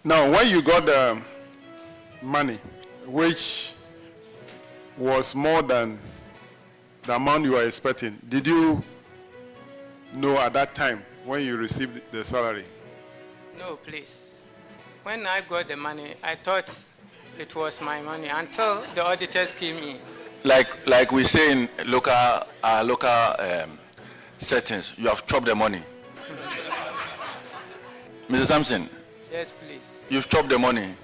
Now, when you got the money, which was more than the amount you were expecting, did you know at that time when you received the salary? No, please. When I got the money, I thought it was my money until the auditors came in. Like we say in local settings, you have chopped the money. Mr. Samson. Yes, please. You've chopped the money.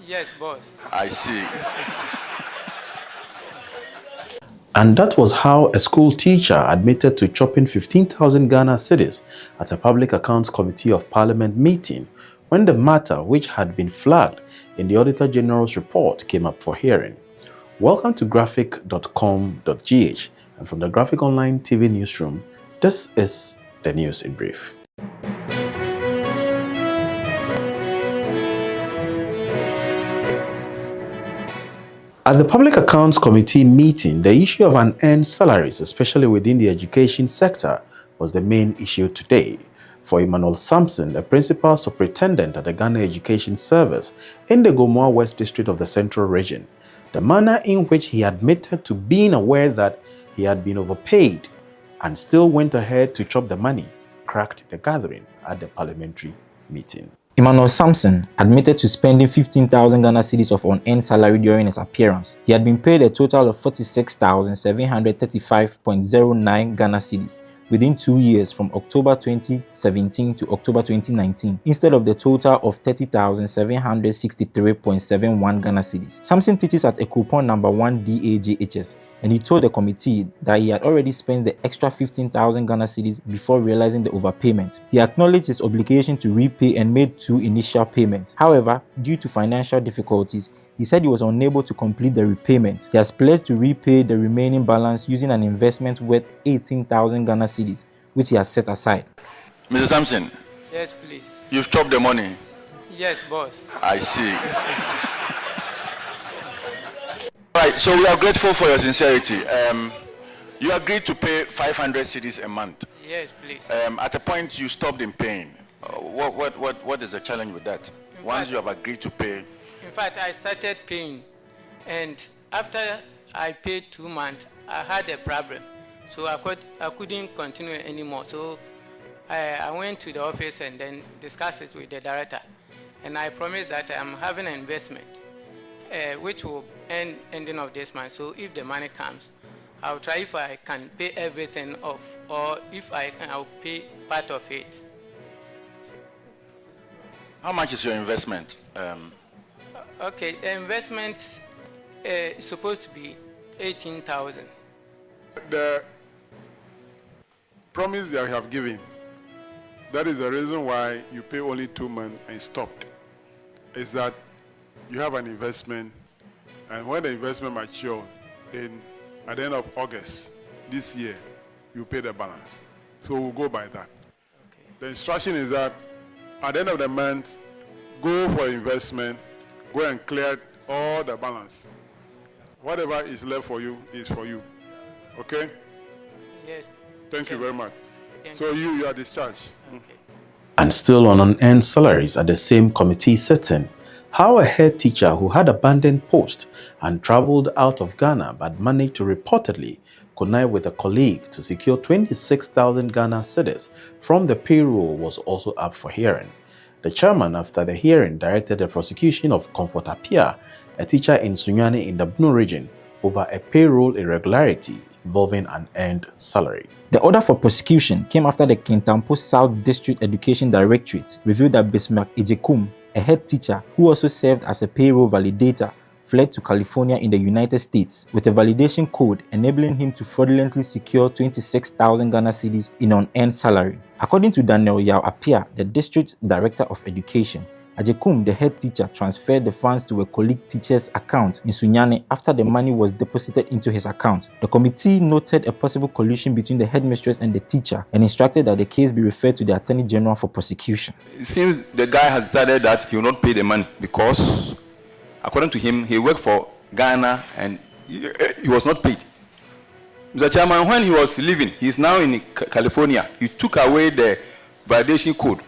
Yes, boss. I see. And that was how a school teacher admitted to chopping 15,000 Ghana cedis at a Public Accounts Committee of Parliament meeting when the matter, which had been flagged in the Auditor General's report, came up for hearing. Welcome to graphic.com.gh, and from the Graphic Online TV newsroom, this is the news in brief. At the Public Accounts Committee meeting, the issue of unearned salaries, especially within the education sector, was the main issue today. For Emmanuel Samson, the Principal Superintendent at the Ghana Education Service in the Gomoa West District of the Central Region, the manner in which he admitted to being aware that he had been overpaid and still went ahead to chop the money cracked the gathering at the parliamentary meeting. Emmanuel Samson admitted to spending 15,000 Ghana cedis of unearned salary during his appearance. He had been paid a total of 46,735.09 Ghana cedis within 2 years from October 2017 to October 2019, instead of the total of 30,763.71 Ghana cedis. Samson teaches at a coupon number 1 DAJHS, and he told the committee that he had already spent the extra 15,000 Ghana cedis before realizing the overpayment. He acknowledged his obligation to repay and made 2 initial payments. However, due to financial difficulties, he said he was unable to complete the repayment. He has pledged to repay the remaining balance using an investment worth 18,000 Ghana cedis, which he has set aside. Mr. Samson. Yes, please. You've chopped the money. Yes, boss. I see. All right, so we are grateful for your sincerity. You agreed to pay 500 cedis a month. Yes, please. At a point, you stopped in paying. What is the challenge with that? Once you have agreed to pay. In fact, I started paying, and after I paid 2 months, I had a problem, so I couldn't continue anymore. So I went to the office and then discussed it with the director, and I promised that I'm having an investment, which will end ending of this month. So if the money comes, I'll try if I can pay everything off, or if I'll pay part of it. How much is your investment? Okay, the investment is supposed to be 18,000. The promise that you have given, that is the reason why you pay only 2 months and stopped, is that you have an investment, and when the investment matures at the end of August this year, you pay the balance. So we'll go by that. Okay. The instruction is that at the end of the month, go for investment, go and clear all the balance. Whatever is left for you is for you. Okay? Yes. Thank you very much. Thank So you are discharged. Okay. And still on unearned salaries at the same committee setting, how a head teacher who had abandoned post and traveled out of Ghana but managed to reportedly connive with a colleague to secure 26,000 Ghana cedis from the payroll was also up for hearing. The chairman, after the hearing, directed the prosecution of Comfort Apia, a teacher in Sunyani in the Bunu region, over a payroll irregularity involving unearned salary. The order for prosecution came after the Kintampo South District Education Directorate revealed that Bismarck Ejekum, a head teacher who also served as a payroll validator, fled to California in the United States with a validation code enabling him to fraudulently secure 26,000 Ghana cedis in unearned salary. According to Daniel Yao Apia, the District Director of Education, Ajekum, the head teacher, transferred the funds to a colleague teacher's account in Sunyani after the money was deposited into his account. The committee noted a possible collusion between the headmistress and the teacher and instructed that the case be referred to the Attorney General for prosecution. It seems the guy has decided that he will not pay the money because, according to him, he worked for Ghana and he was not paid. Mr. Chairman, when he was leaving, he is now in California. He took away the validation code.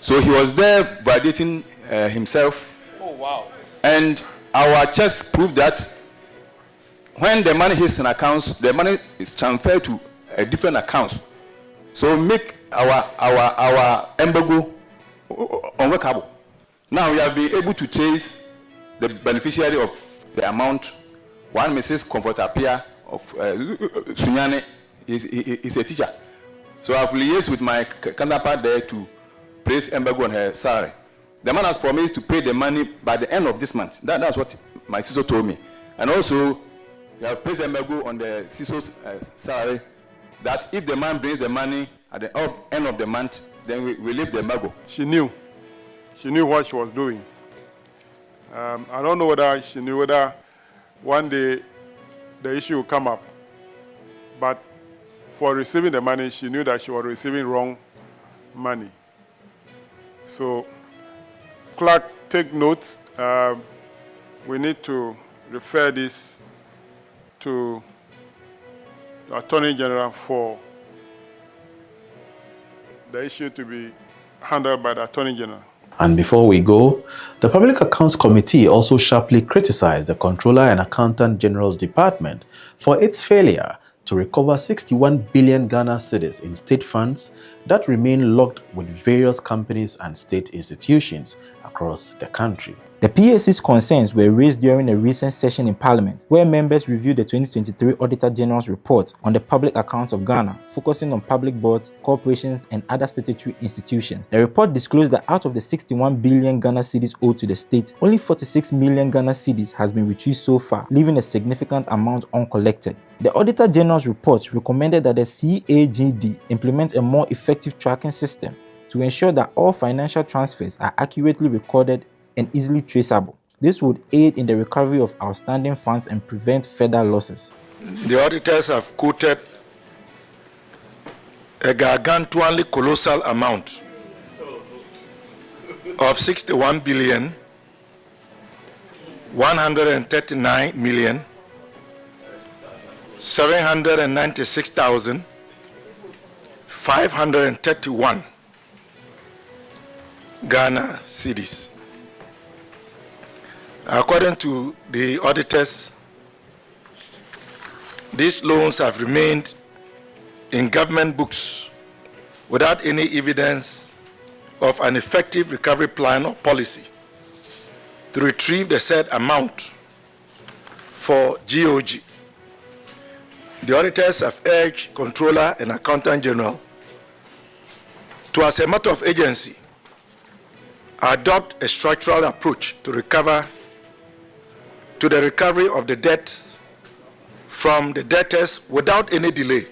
So he was there validating himself. Oh, wow. And our checks prove that when the money hits in accounts, the money is transferred to a different account. So make our embargo unworkable. Now we have been able to trace the beneficiary of the amount. One Mrs. Comfortapia of Sunyane is a teacher. So I've liaised with my counterpart there to place embargo on her salary. The man has promised to pay the money by the end of this month. That's what my CISO told me. And also, we have placed embargo on the CISO's salary, that if the man brings the money at the end of the month, then we leave the embargo. She knew what she was doing. I don't know whether she knew whether one day the issue will come up, but for receiving the money, she knew that she was receiving wrong money. So, clerk, take notes. We need to refer this to the Attorney General for the issue to be handled by the Attorney General. And before we go, the Public Accounts Committee also sharply criticized the Controller and Accountant General's Department for its failure to recover 61 billion Ghana cedis in state funds that remain locked with various companies and state institutions across the country. The PAC's concerns were raised during a recent session in Parliament, where members reviewed the 2023 Auditor General's report on the public accounts of Ghana, focusing on public boards, corporations, and other statutory institutions. The report disclosed that out of the 61 billion Ghana cedis owed to the state, only 46 million Ghana cedis has been retrieved so far, leaving a significant amount uncollected. The Auditor General's report recommended that the CAGD implement a more effective tracking system to ensure that all financial transfers are accurately recorded and easily traceable. This would aid in the recovery of outstanding funds and prevent further losses. The auditors have quoted a gargantuanly colossal amount of 61 billion 139 million 796,531 Ghana cedis. According to the auditors, these loans have remained in government books without any evidence of an effective recovery plan or policy to retrieve the said amount for GOG. The auditors have urged Controller and Accountant General to, as a matter of agency, adopt a structural approach to the recovery of the debt from the debtors without any delay.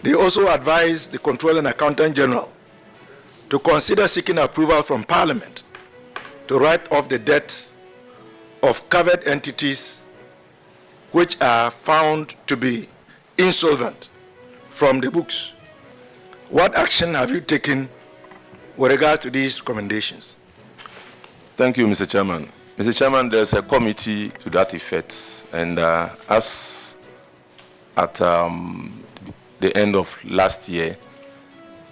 They also advise the Controller and Accountant General to consider seeking approval from Parliament to write off the debt of covered entities which are found to be insolvent from the books. What action have you taken with regards to these recommendations? Thank you, Mr. Chairman. Mr. Chairman, there's a committee to that effect, and as at the end of last year,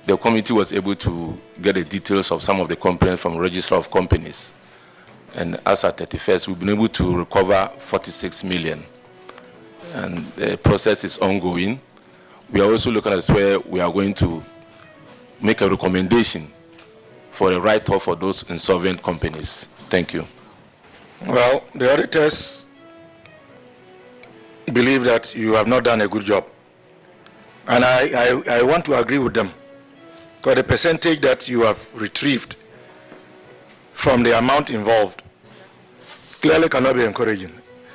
the committee was able to get the details of some of the complaints from Register of Companies, and as at 31st, we've been able to recover 46 million, and the process is ongoing. We are also looking at where we are going to make a recommendation for a write-off for those insolvent companies. Thank you. Well, the auditors believe that you have not done a good job. And I want to agree with them. Because the percentage that you have retrieved from the amount involved clearly cannot be encouraging.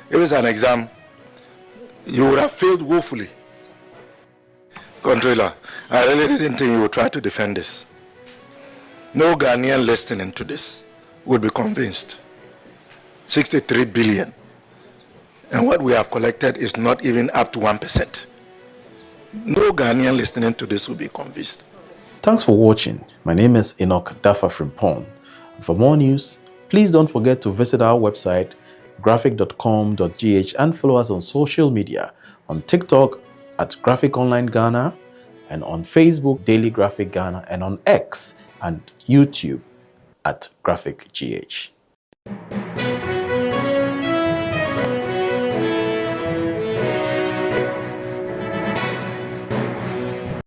If it's an exam, you would have failed woefully. Controller, I really didn't think you would try to defend this. No Ghanaian listening to this would be convinced. 63 billion. And what we have collected is not even up to 1%. No Ghanaian listening to this will be convinced. Thanks for watching. My name is Enoch Dafa Frimpong. For more news, please don't forget to visit our website graphic.com.gh and follow us on social media, on TikTok at Graphic Online Ghana, and on Facebook Daily Graphic Ghana, and on X and YouTube at Graphic GH.